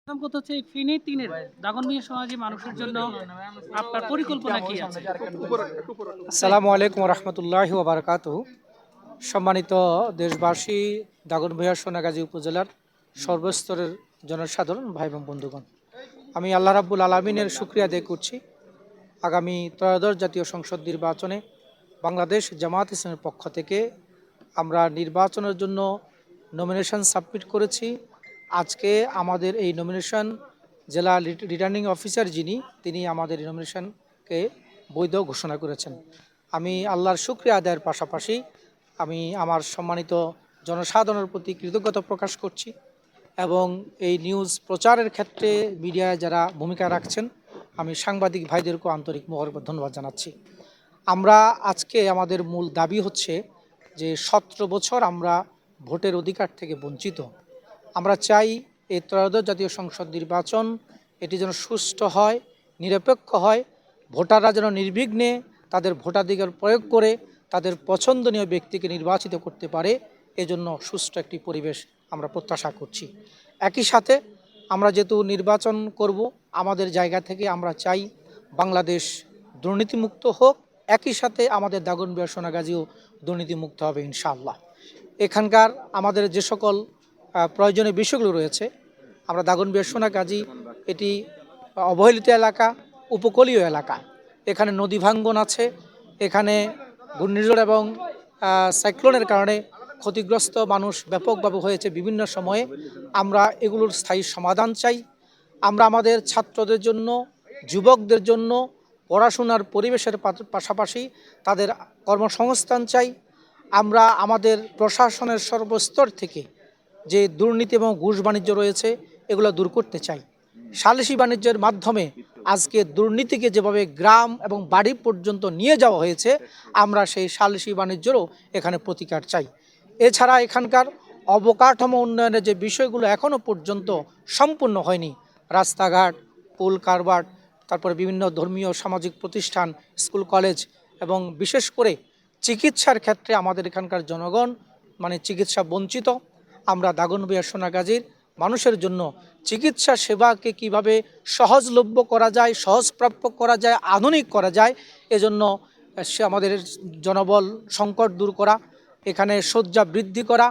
প্রথম কথা হচ্ছে এই ফেনী ৩ এর দাগনভূঞা সমাজী মানুষের জন্য আপনার পরিকল্পনা কি আছে? আসসালামু আলাইকুম রহমতুল্লাহি ওয়া বারাকাতুহু। সম্মানিত দেশবাসী, দাগনভূঞা সোনাগাজী উপজেলার সর্বস্তরের জনসাধারণ ভাই এবং বন্ধুগণ, আমি আল্লাহ রাব্বুল আলামিনের শুকরিয়া আদায় করছি। আগামী ত্রয়োদশ জাতীয় সংসদ নির্বাচনে বাংলাদেশ জামায়াত ইসলামের পক্ষ থেকে আমরা নির্বাচনের জন্য নমিনেশন সাবমিট করেছি। আজকে আমাদের এই নমিনেশন জেলা রিটার্নিং অফিসার যিনি, তিনি আমাদের এই নমিনেশনকে বৈধ ঘোষণা করেছেন। আমি আল্লাহর শুকরিয়া আদায়ের পাশাপাশি আমি আমার সম্মানিত জনসাধারণের প্রতি কৃতজ্ঞতা প্রকাশ করছি এবং এই নিউজ প্রচারের ক্ষেত্রে মিডিয়ায় যারা ভূমিকা রাখছেন, আমি সাংবাদিক ভাইদেরকেও আন্তরিক মোবারকবাদ ধন্যবাদ জানাচ্ছি। আমরা আজকে আমাদের মূল দাবি হচ্ছে যে 17 বছর আমরা ভোটের অধিকার থেকে বঞ্চিত। আমরা চাই এই ত্রয়োদশ জাতীয় সংসদ নির্বাচন এটি যেন সুষ্ঠু হয়, নিরপেক্ষ হয়, ভোটাররা যেন নির্বিঘ্নে তাদের ভোটাধিকার প্রয়োগ করে তাদের পছন্দনীয় ব্যক্তিকে নির্বাচিত করতে পারে, এজন্য সুষ্ঠু একটি পরিবেশ আমরা প্রত্যাশা করছি। একই সাথে আমরা যেহেতু নির্বাচন করব, আমাদের জায়গা থেকে আমরা চাই বাংলাদেশ দুর্নীতিমুক্ত হোক, একই সাথে আমাদের দাগনভূঞা সোনাগাজীও দুর্নীতিমুক্ত হবে ইনশাআল্লাহ। এখানকার আমাদের যে সকল প্রয়োজনীয় বিষয়গুলো রয়েছে, আমরা দাগনভূঞা সোনাগাজী এটি অবহেলিত এলাকা, উপকূলীয় এলাকা, এখানে নদী ভাঙ্গন আছে, এখানে ঘূর্ণিঝড় এবং সাইক্লোনের কারণে ক্ষতিগ্রস্ত মানুষ ব্যাপকভাবে হয়েছে বিভিন্ন সময়ে। আমরা এগুলোর স্থায়ী সমাধান চাই। আমরা আমাদের ছাত্রদের জন্য, যুবকদের জন্য পড়াশোনার পরিবেশের পাশাপাশি তাদের কর্মসংস্থান চাই। আমরা আমাদের প্রশাসনের সর্বস্তর থেকে যে দুর্নীতি এবং ঘুষ বাণিজ্য রয়েছে এগুলো দূর করতে চাই। সালিসি বাণিজ্যের মাধ্যমে আজকে দুর্নীতিকে যেভাবে গ্রাম এবং বাড়ি পর্যন্ত নিয়ে যাওয়া হয়েছে, আমরা সেই সালিসি বাণিজ্যেরও এখানে প্রতিকার চাই। এছাড়া এখানকার অবকাঠামো উন্নয়নের যে বিষয়গুলো এখনও পর্যন্ত সম্পূর্ণ হয়নি, রাস্তাঘাট, পুল কারবাট, তারপরে বিভিন্ন ধর্মীয় সামাজিক প্রতিষ্ঠান, স্কুল কলেজ এবং বিশেষ করে চিকিৎসার ক্ষেত্রে আমাদের এখানকার জনগণ চিকিৎসা বঞ্চিত। আমরা দাগনভূঞা সোনাগাজীর মানুষের জন্য চিকিৎসা সেবাকে কিভাবে সহজলভ্য করা যায়, সহজপ্রাপ্য করা যায়, আধুনিক করা যায়, এজন্য আমাদের জনবল সংকট দূর করা, এখানে শয্যা বৃদ্ধি করা,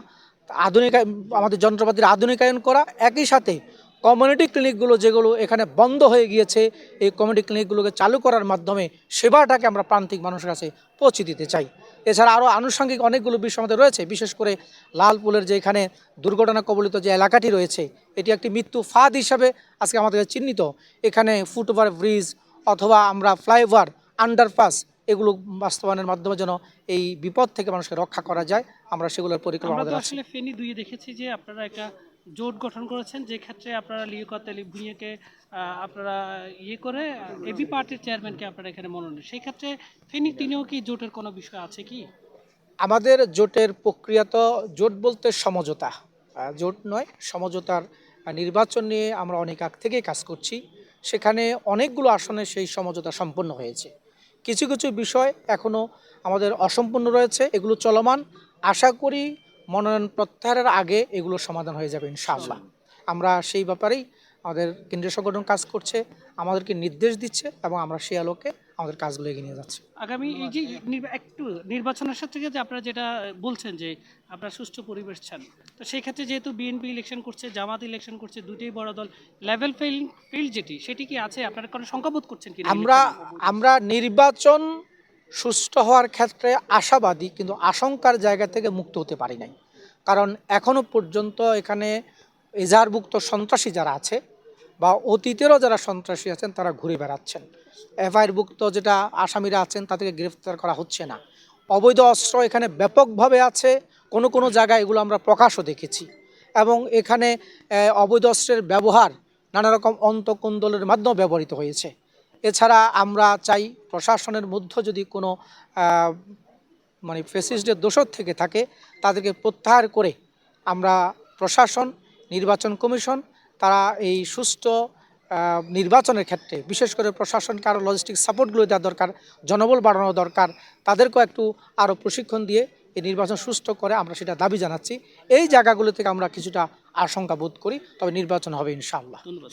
আমাদের যন্ত্রপাতির আধুনিকায়ন করা, একই সাথে কমিউনিটি ক্লিনিকগুলো যেগুলো এখানে বন্ধ হয়ে গিয়েছে, এই কমিউনিটি ক্লিনিকগুলোকে চালু করার মাধ্যমে সেবাটাকে আমরা প্রান্তিক মানুষের কাছে পৌঁছে দিতে চাই। এছাড়া আরও আনুষঙ্গিক অনেকগুলো বিষয় আমাদের রয়েছে, বিশেষ করে লালপুলের যে এখানে দুর্ঘটনা কবলিত যে এলাকাটি রয়েছে, এটি একটি মৃত্যু ফাঁদ হিসাবে আজকে আমাদের চিহ্নিত। এখানে ফুটওভার ব্রিজ অথবা আমরা ফ্লাইওভার, আন্ডারপাস এগুলো বাস্তবায়নের মাধ্যমে যেন এই বিপদ থেকে মানুষকে রক্ষা করা যায়, আমরা সেগুলোর পরিকল্পনা আমরা তো আমাদের আছে। আসলে ফেনী ২ এ দেখেছি যে আপনারা একটা জোট গঠন করেছেন, যে ক্ষেত্রে আপনারা লিয়াকত আলী ভূঁইয়াকে আপনারা করে এবি পার্টির চেয়ারম্যানকে আপনারা এখানে মনোনয়ন, সেই ক্ষেত্রে ফেনী ৩ এও কি জোটের কোনো বিষয় আছে কি? আমাদের জোটের প্রক্রিয়া তো জোট বলতে সমঝোতা, জোট নয়, সমঝোতার নির্বাচন নিয়ে আমরা অনেক আগ থেকেই কাজ করছি। সেখানে অনেকগুলো আসনে সেই সমঝোতা সম্পন্ন হয়েছে। কিছু কিছু বিষয় এখনও আমাদের অসম্পূর্ণ রয়েছে, এগুলো চলমান। আশা করি মনোনয়ন প্রত্যাহারের আগে এগুলো সমাধান হয়ে যাবে ইনশাআল্লাহ। আমরা সেই ব্যাপারেই আমাদের কেন্দ্রীয় সংগঠন কাজ করছে, আমাদেরকে নির্দেশ দিচ্ছে এবং আমরা সেই আলোকে আমাদের কাজগুলো এগিয়ে নিয়ে যাচ্ছি। আগামী এই যে একটু নির্বাচনের সাথে যে আপনারা যেটা বলছেন যে আপনারা সুষ্ঠু পরিবেশ চান, তো সেই ক্ষেত্রে যেহেতু বিএনপি ইলেকশন করছে, জামাত ইলেকশন করছে, দুটোই বড় দল, লেভেল ফিল্ড সেটি কি আছে? আপনারা কোনো শঙ্কাবোধ করছেন কি? আমরা নির্বাচন সুষ্ঠু হওয়ার ক্ষেত্রে আশাবাদী, কিন্তু আশঙ্কার জায়গা থেকে মুক্ত হতে পারি নাই। কারণ এখনও পর্যন্ত এখানে এজাহারভুক্ত সন্ত্রাসী যারা আছে বা অতীতেরও যারা সন্ত্রাসী আছেন তারা ঘুরে বেড়াচ্ছেন। এফআইআরভুক্ত যেটা আসামিরা আছেন তাদেরকে গ্রেফতার করা হচ্ছে না। অবৈধ অস্ত্র এখানে ব্যাপকভাবে আছে, কোনো কোনো জায়গায় এগুলো আমরা প্রকাশও দেখেছি। এবং এখানে অবৈধ অস্ত্রের ব্যবহার নানা রকম অন্তঃকোন্দলের মাধ্যমে ব্যবহৃত হয়েছে। এছাড়া আমরা চাই প্রশাসনের মধ্যে যদি কোনো ফ্যাসিস্টদের দোষর থেকে থাকে তাদেরকে প্রত্যাহার করে আমরা প্রশাসন, নির্বাচন কমিশন তারা এই সুষ্ঠু নির্বাচনের ক্ষেত্রে বিশেষ করে প্রশাসনকে আরও লজিস্টিক সাপোর্টগুলো দেওয়া দরকার, জনবল বাড়ানো দরকার, তাদেরকেও একটু আরও প্রশিক্ষণ দিয়ে এই নির্বাচন সুষ্ঠু করে আমরা সেটা দাবি জানাচ্ছি। এই জায়গাগুলো থেকে আমরা কিছুটা আশঙ্কা বোধ করি, তবে নির্বাচন হবে ইনশাআল্লাহ। ধন্যবাদ।